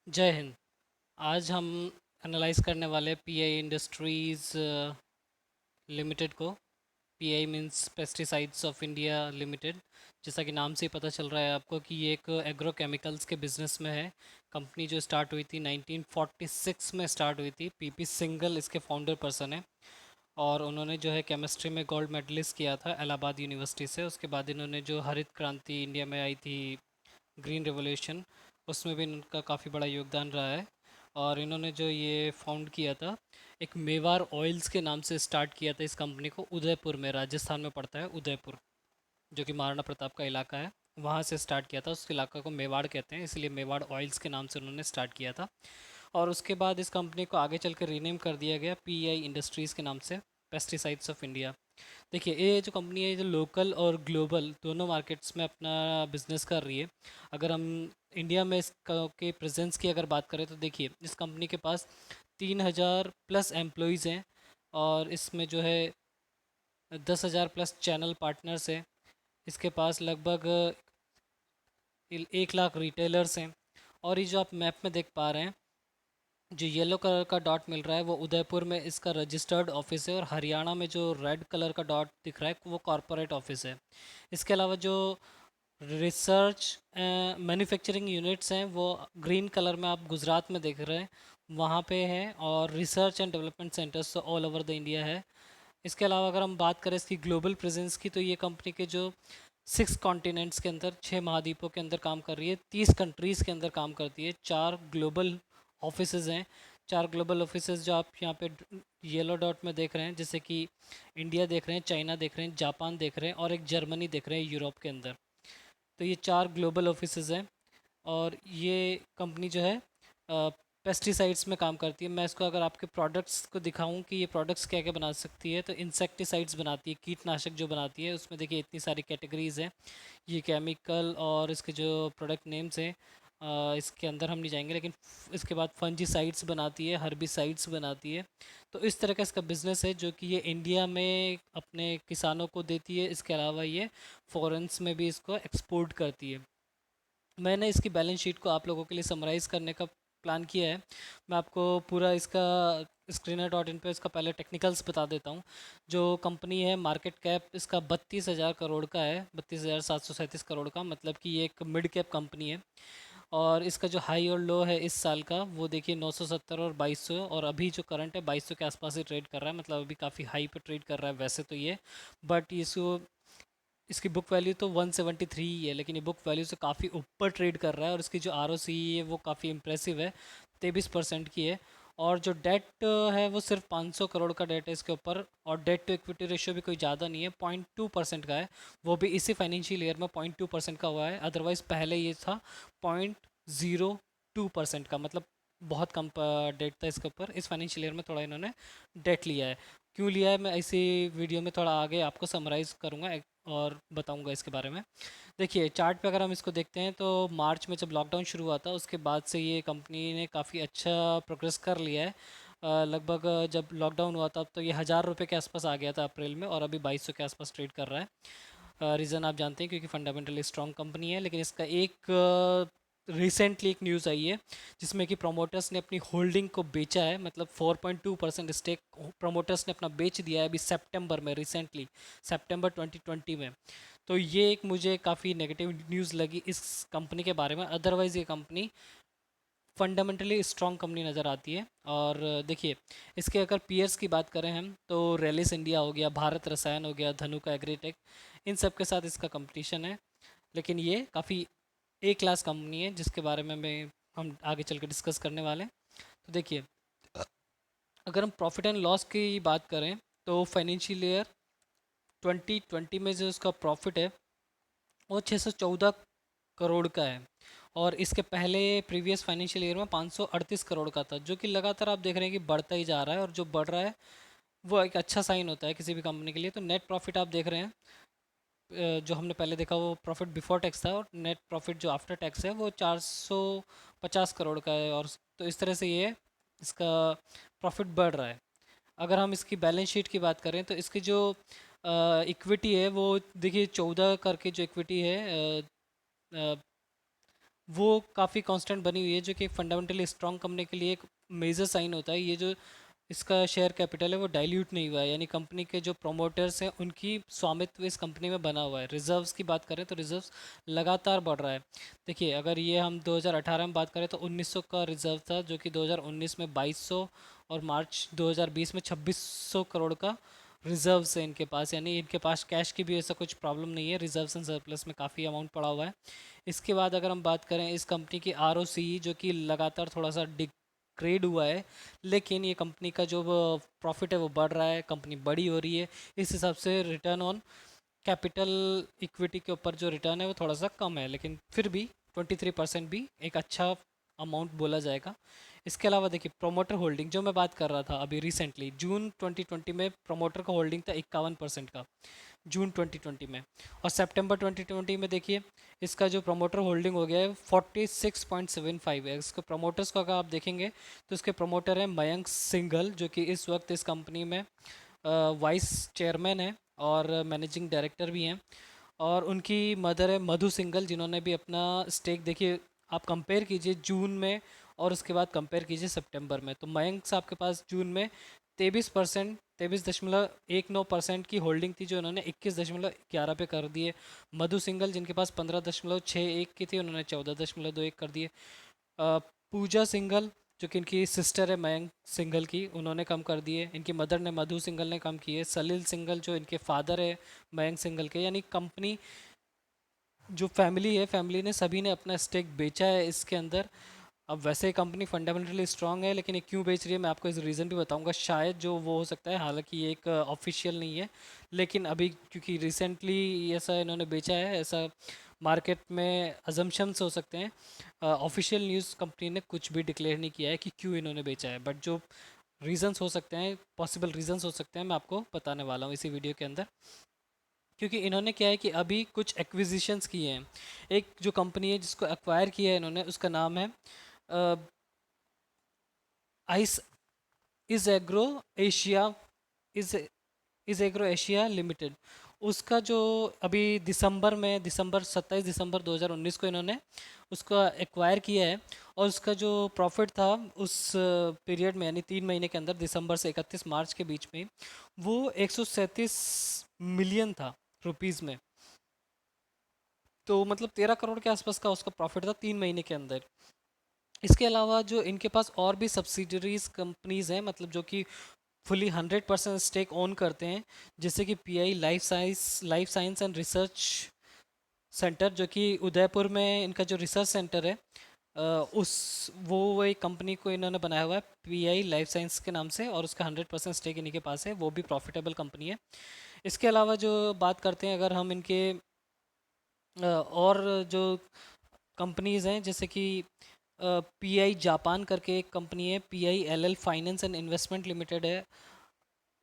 जय हिंद। आज हम एनालाइज करने वाले पीआई इंडस्ट्रीज़ लिमिटेड को। Pi means pesticides of India limited. जैसा कि नाम से ही पता चल रहा है आपको कि ये एक एग्रो केमिकल्स के बिजनेस में है। कंपनी जो स्टार्ट हुई थी 1946 में स्टार्ट हुई थी। पीपी सिंगल इसके फाउंडर पर्सन है और उन्होंने जो है केमिस्ट्री में गोल्ड मेडलिस्ट किया था इलाहाबाद यूनिवर्सिटी से। उसके बाद इन्होंने जो हरित क्रांति इंडिया में आई थी, ग्रीन रेवोल्यूशन, उसमें भी इनका काफ़ी बड़ा योगदान रहा है। और इन्होंने जो ये फाउंड किया था, एक मेवार ऑयल्स के नाम से स्टार्ट किया था इस कंपनी को। उदयपुर में, राजस्थान में पड़ता है उदयपुर, जो कि महाराणा प्रताप का इलाका है। वहाँ से स्टार्ट किया था। उस इलाका को मेवाड़ कहते हैं, इसलिए मेवाड़ ऑयल्स के नाम से उन्होंने स्टार्ट किया था। और उसके बाद इस कंपनी को आगे चल कर रीनेम कर दिया गया पीआई इंडस्ट्रीज़ के नाम से, पेस्टिसाइड्स ऑफ इंडिया। देखिए, ये जो कंपनी है, जो लोकल और ग्लोबल दोनों मार्केट्स में अपना बिजनेस कर रही है। अगर हम इंडिया में इसका के प्रेजेंस की अगर बात करें तो देखिए, इस कंपनी के पास 3,000 प्लस एम्प्लॉयज़ हैं। और इसमें जो है 10,000 प्लस चैनल पार्टनर्स हैं। इसके पास लगभग 1 लाख रिटेलर्स हैं। और ये जो आप मैप में देख पा रहे हैं, जो येलो कलर का डॉट मिल रहा है, वो उदयपुर में इसका रजिस्टर्ड ऑफिस है। और हरियाणा में जो रेड कलर का डॉट दिख रहा है, वो कॉरपोरेट ऑफिस है। इसके अलावा जो रिसर्च मैन्युफैक्चरिंग यूनिट्स हैं, वो ग्रीन कलर में आप गुजरात में देख रहे हैं, वहाँ पे हैं। और रिसर्च एंड डेवलपमेंट सेंटर्स तो ऑल ओवर द इंडिया है। इसके अलावा अगर हम बात करें इसकी ग्लोबल प्रेजेंस की, तो ये कंपनी के जो 6 कॉन्टिनेंट्स के अंदर, 6 महाद्वीपों के अंदर काम कर रही है, 30 कंट्रीज़ के अंदर काम करती है। 4 ग्लोबल ऑफिसेज हैं। 4 ग्लोबल ऑफिसेज जो आप यहाँ पे येलो डॉट में देख रहे हैं, जैसे कि इंडिया देख रहे हैं, चाइना देख रहे हैं, जापान देख रहे हैं, और एक जर्मनी देख रहे हैं यूरोप के अंदर। तो ये 4 ग्लोबल ऑफिसेज हैं। और ये कंपनी जो है पेस्टिसाइड्स में काम करती है। मैं इसको अगर आपके प्रोडक्ट्स को दिखाऊं कि ये प्रोडक्ट्स क्या क्या बना सकती है, तो इंसेक्टिसाइड्स बनाती है, कीटनाशक जो बनाती है। उसमें देखिए इतनी सारी कैटेगरीज़ हैं। ये केमिकल और इसके जो प्रोडक्ट नेम्स हैं, इसके अंदर हम नहीं जाएंगे, लेकिन इसके बाद फंजीसाइड्स बनाती है, हर्बिसाइड्स बनाती है। तो इस तरह का इसका बिज़नेस है, जो कि ये इंडिया में अपने किसानों को देती है। इसके अलावा ये फॉरेन्स में भी इसको एक्सपोर्ट करती है। मैंने इसकी बैलेंस शीट को आप लोगों के लिए समराइज़ करने का प्लान किया है। मैं आपको पूरा इसका स्क्रीनर.इन पे इसका पहले टेक्निकल्स बता देता हूँ। जो कंपनी है, मार्केट कैप इसका 32,000 करोड़ का है, 32,737 करोड़ का। मतलब कि ये एक मिड कैप कंपनी है। और इसका जो हाई और लो है इस साल का, वो देखिए 970 और 2200, और अभी जो करंट है 2200 के आसपास ही ट्रेड कर रहा है। मतलब अभी काफ़ी हाई पे ट्रेड कर रहा है वैसे तो ये। बट इसको, इसकी बुक वैल्यू तो 173 ही है, लेकिन ये बुक वैल्यू से काफ़ी ऊपर ट्रेड कर रहा है। और इसकी जो आर है वो काफ़ी इंप्रेसिव है, 23% की है। और जो डेट है वो सिर्फ 500 करोड़ का डेट है इसके ऊपर। और डेट टू इक्विटी रेशियो भी कोई ज़्यादा नहीं है, 0.2% का है। वो भी इसी फाइनेंशियल ईयर में 0.2% का हुआ है। अदरवाइज़ पहले ये था 0.02% का। मतलब बहुत कम डेट था इसके ऊपर। इस फाइनेंशियल ईयर में थोड़ा इन्होंने डेट लिया है। क्यों लिया है, मैं इसी वीडियो में थोड़ा आगे आपको समराइज़ करूँगा और बताऊंगा इसके बारे में। देखिए, चार्ट पे अगर हम इसको देखते हैं, तो मार्च में जब लॉकडाउन शुरू हुआ था, उसके बाद से ये कंपनी ने काफ़ी अच्छा प्रोग्रेस कर लिया है। लगभग जब लॉकडाउन हुआ था तो ये 1,000 रुपये के आसपास आ गया था अप्रैल में, और अभी 2200 के आसपास ट्रेड कर रहा है। रीज़न आप जानते हैं, क्योंकि फंडामेंटली स्ट्रॉन्ग कंपनी है। लेकिन इसका एक रिसेंटली एक न्यूज़ आई है, जिसमें कि प्रोमोटर्स ने अपनी होल्डिंग को बेचा है। मतलब 4.2% स्टेक प्रोमोटर्स ने अपना बेच दिया है अभी सितंबर में, रिसेंटली सितंबर 2020 में। तो ये एक मुझे काफ़ी नेगेटिव न्यूज़ लगी इस कंपनी के बारे में। अदरवाइज़ ये कंपनी फंडामेंटली स्ट्रॉन्ग कंपनी नज़र आती है। और देखिए, इसके अगर पीयर्स की बात करें हम, तो रेलिस इंडिया हो गया, भारत रसायन हो गया, धनुका एग्रीटेक, इन सब के साथ इसका कंपटीशन है। लेकिन ये काफ़ी ए क्लास कंपनी है, जिसके बारे में हम आगे चल के डिस्कस करने वाले हैं। तो देखिए, अगर हम प्रॉफिट एंड लॉस की बात करें, तो फाइनेंशियल ईयर 2020 में जो उसका प्रॉफिट है वो 614 करोड़ का है। और इसके पहले प्रीवियस फाइनेंशियल ईयर में 538 करोड़ का था, जो कि लगातार आप देख रहे हैं कि बढ़ता ही जा रहा है। और जो बढ़ रहा है वो एक अच्छा साइन होता है किसी भी कंपनी के लिए। तो नेट प्रॉफिट आप देख रहे हैं, जो हमने पहले देखा वो प्रॉफिट बिफोर टैक्स था, और नेट प्रॉफिट जो आफ्टर टैक्स है वो 450 करोड़ का है। और तो इस तरह से ये इसका प्रॉफिट बढ़ रहा है। अगर हम इसकी बैलेंस शीट की बात करें, तो इसकी जो इक्विटी है वो देखिए 14 करके जो इक्विटी है, वो काफ़ी कांस्टेंट बनी हुई है, जो कि फंडामेंटली स्ट्रॉन्ग कंपनी के लिए एक मेजर साइन होता है। ये जो इसका शेयर कैपिटल है वो डाइल्यूट नहीं हुआ है, यानी कंपनी के जो प्रोमोटर्स हैं उनकी स्वामित्व इस कंपनी में बना हुआ है। रिजर्व्स की बात करें तो रिजर्व्स लगातार बढ़ रहा है। देखिए, अगर ये हम 2018 में बात करें तो 1900 का रिजर्व था, जो कि 2019 में 2200 और मार्च 2020 में 2600 करोड़ का रिजर्व्स है इनके पास। यानी इनके पास कैश की भी ऐसा कुछ प्रॉब्लम नहीं है, रिजर्व्स एंड सरप्लस में काफ़ी अमाउंट पड़ा हुआ है। इसके बाद अगर हम बात करें इस कंपनी की आरओसी, जो कि लगातार थोड़ा सा डिग्रेड हुआ है, लेकिन ये कंपनी का जो प्रॉफिट है वो बढ़ रहा है, कंपनी बड़ी हो रही है। इस हिसाब से रिटर्न ऑन कैपिटल इक्विटी के ऊपर जो रिटर्न है वो थोड़ा सा कम है, लेकिन फिर भी 23% भी एक अच्छा अमाउंट बोला जाएगा। इसके अलावा देखिए, प्रोमोटर होल्डिंग जो मैं बात कर रहा था अभी रिसेंटली जून 2020 में प्रोमोटर का होल्डिंग था 51% का, जून 2020 में। और सितंबर 2020 में देखिए, इसका जो प्रोमोटर होल्डिंग हो गया है 46.75 है। इसके प्रोमोटर्स को अगर आप देखेंगे तो इसके प्रोमोटर हैं मयंक सिंघल, जो कि इस वक्त इस कंपनी में वाइस चेयरमैन है और मैनेजिंग डायरेक्टर भी हैं। और उनकी मदर है मधु सिंघल, जिन्होंने भी अपना स्टेक, देखिए आप कंपेयर कीजिए जून में और उसके बाद कंपेयर कीजिए सितंबर में, तो मयंक साहब के पास जून में 23%, 23.19% की होल्डिंग थी, जो उन्होंने 21.11 पे कर दिए। मधु सिंघल जिनके पास 15.61 की थी, उन्होंने 14.21 कर दिए। पूजा सिंघल जो कि इनकी सिस्टर है मयंक सिंघल की, उन्होंने कम कर दिए। इनकी मदर ने मधु सिंघल ने कम किए। सलील सिंघल जो इनके फादर है मयंक सिंघल के, यानी कंपनी जो फैमिली है, फैमिली ने सभी ने अपना स्टेक बेचा है इसके अंदर। अब वैसे कंपनी फंडामेंटली स्ट्रांग है, लेकिन ये क्यों बेच रही है मैं आपको इस रीज़न भी बताऊंगा, शायद जो वो हो सकता है, हालांकि ये एक ऑफिशियल नहीं है, लेकिन अभी क्योंकि रिसेंटली ऐसा इन्होंने बेचा है, ऐसा मार्केट में अजम्पशंस हो सकते हैं। ऑफिशियल न्यूज़ कंपनी ने कुछ भी डिक्लेयर नहीं किया है कि क्यों इन्होंने बेचा है, बट जो रीजंस हो सकते हैं, पॉसिबल रीजंस हो सकते हैं, मैं आपको बताने वाला हूँ इसी वीडियो के अंदर। क्योंकि इन्होंने क्या है कि अभी कुछ एक्विजिशंस किए हैं। एक जो कंपनी है जिसको एक्वायर किया है इन्होंने, उसका नाम है ice is agro Asia, is is agro Asia limited. उसका जो अभी दिसंबर 27 दिसंबर 2019 को इन्होंने उसका एक्वायर किया है। और उसका जो प्रॉफिट था उस पीरियड में, यानी 3 महीने के अंदर, दिसंबर से 31 मार्च के बीच में, वो 137 मिलियन था रुपीज़ में। तो मतलब 13 करोड़ के आसपास का उसका प्रॉफिट था 3 महीने के अंदर। इसके अलावा जो इनके पास और भी सब्सिडरीज कंपनीज हैं, मतलब जो कि फुली 100% स्टेक ओन करते हैं, जैसे कि pi life science and research centre, जो कि उदयपुर में इनका जो रिसर्च सेंटर है, उस वो एक कंपनी को इन्होंने बनाया हुआ है पीआई लाइफ साइंस के नाम से, और उसका 100% स्टेक इन्हीं के पास है, वो भी प्रॉफिटेबल कंपनी है। इसके अलावा जो बात करते हैं अगर हम इनके और जो कंपनीज हैं, जैसे कि पीआई जापान करके एक कंपनी है, pi LL finance and investment limited है,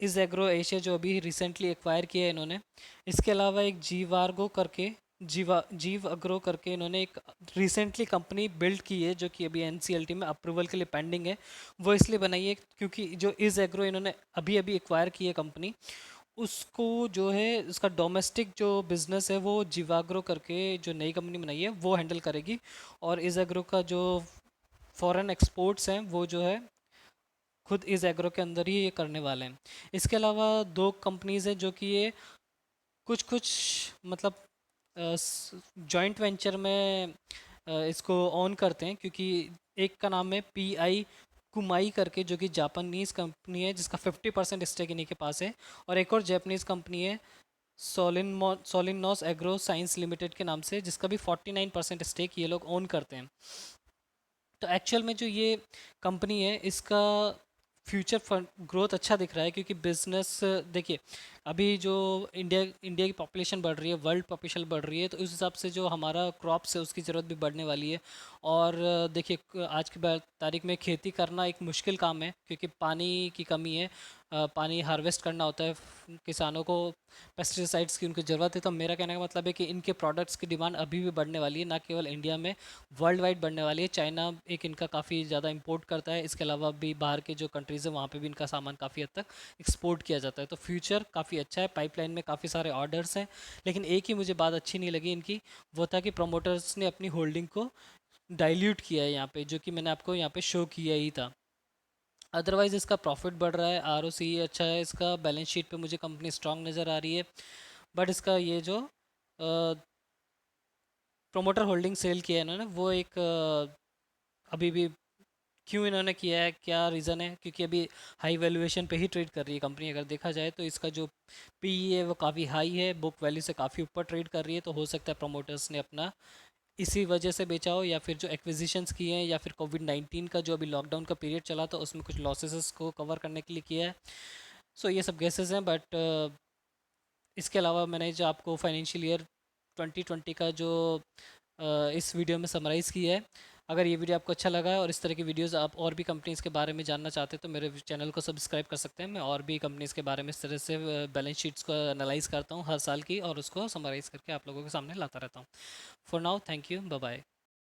इस एग्रो एशिया जो अभी रिसेंटली एक्वायर किया है इन्होंने। इसके अलावा एक जीवार्गो करके, जीव अग्रो करके इन्होंने एक रिसेंटली कंपनी बिल्ड की है, जो कि अभी एनसीएलटी में अप्रूवल के लिए पेंडिंग है। वो इसलिए बनाई है क्योंकि जो इस एग्रो इन्होंने अभी अभी एक्वायर की है कंपनी, उसको जो है उसका डोमेस्टिक जो बिज़नेस है वो जीवाग्रो करके जो नई कंपनी बनाई है वो हैंडल करेगी। और इस एग्रो का जो फॉरेन एक्सपोर्ट्स हैं वो जो है खुद इस एग्रो के अंदर ही ये करने वाले हैं। इसके अलावा दो कंपनीज हैं जो कि ये कुछ कुछ मतलब जॉइंट वेंचर में इसको ऑन करते हैं, क्योंकि एक का नाम है पी आई कुमाई करके, जो कि जापानीज़ कंपनी है जिसका 50% स्टेक इन्हीं के पास है। और एक और जापानीज़ कंपनी है सोलिनोस एग्रो साइंस लिमिटेड के नाम से, जिसका भी 49% स्टेक ये लोग ओन करते हैं। तो एक्चुअल में जो ये कंपनी है इसका फ्यूचर फंड ग्रोथ अच्छा दिख रहा है, क्योंकि बिजनेस देखिए, अभी जो इंडिया इंडिया की पॉपुलेशन बढ़ रही है, वर्ल्ड पॉपुलेशन बढ़ रही है, तो उस हिसाब से जो हमारा क्रॉप्स है उसकी ज़रूरत भी बढ़ने वाली है। और देखिए, आज की तारीख में खेती करना एक मुश्किल काम है, क्योंकि पानी की कमी है। पानी हार्वेस्ट करना होता है, किसानों को पेस्टिसाइड्स की उनकी ज़रूरत है। तो मेरा कहने का मतलब है कि इनके प्रोडक्ट्स की डिमांड अभी भी बढ़ने वाली है, ना केवल इंडिया में, वर्ल्ड वाइड बढ़ने वाली है। चाइना एक इनका काफ़ी ज़्यादा इंपोर्ट करता है, इसके अलावा भी बाहर के जो कंट्रीज़ हैं वहाँ पे भी इनका सामान काफ़ी हद तक एक्सपोर्ट किया जाता है। तो फ्यूचर काफ़ी अच्छा है, पाइपलाइन में काफ़ी सारे ऑर्डर्स हैं। लेकिन एक ही मुझे बात अच्छी नहीं लगी इनकी, वो था कि प्रोमोटर्स ने अपनी होल्डिंग को डाइल्यूट किया है यहाँ पे, जो कि मैंने आपको यहाँ पे शो किया ही था। अदरवाइज़ इसका प्रॉफिट बढ़ रहा है, आरओसी अच्छा है इसका, बैलेंस शीट पे मुझे कंपनी स्ट्रांग नज़र आ रही है। बट इसका ये जो प्रोमोटर होल्डिंग सेल किया है इन्होंने, वो एक अभी भी, क्यों इन्होंने किया है, क्या रीज़न है, क्योंकि अभी हाई वैल्यूएशन पे ही ट्रेड कर रही है कंपनी। अगर देखा जाए तो इसका जो पी है वो काफ़ी हाई है, बुक वैल्यू से काफ़ी ऊपर ट्रेड कर रही है। तो हो सकता है प्रमोटर्स ने अपना इसी वजह से बेचा हो, या फिर जो एक्विजिशंस किए हैं, या फिर कोविड-19 का जो अभी लॉकडाउन का पीरियड चला था उसमें कुछ लॉसेस को कवर करने के लिए किया है। सो ये सब गेसेस हैं, बट इसके अलावा मैंने जो आपको फाइनेंशियल ईयर 2020 का जो इस वीडियो में समराइज़ किया है। अगर ये वीडियो आपको अच्छा लगा है और इस तरह की वीडियोस आप और भी कंपनीज़ के बारे में जानना चाहते हैं तो मेरे चैनल को सब्सक्राइब कर सकते हैं। मैं और भी कंपनीज़ के बारे में इस तरह से बैलेंस शीट्स को एनालाइज करता हूँ हर साल की, और उसको समराइज़ करके आप लोगों के सामने लाता रहता हूँ। For now, thank you, bye bye.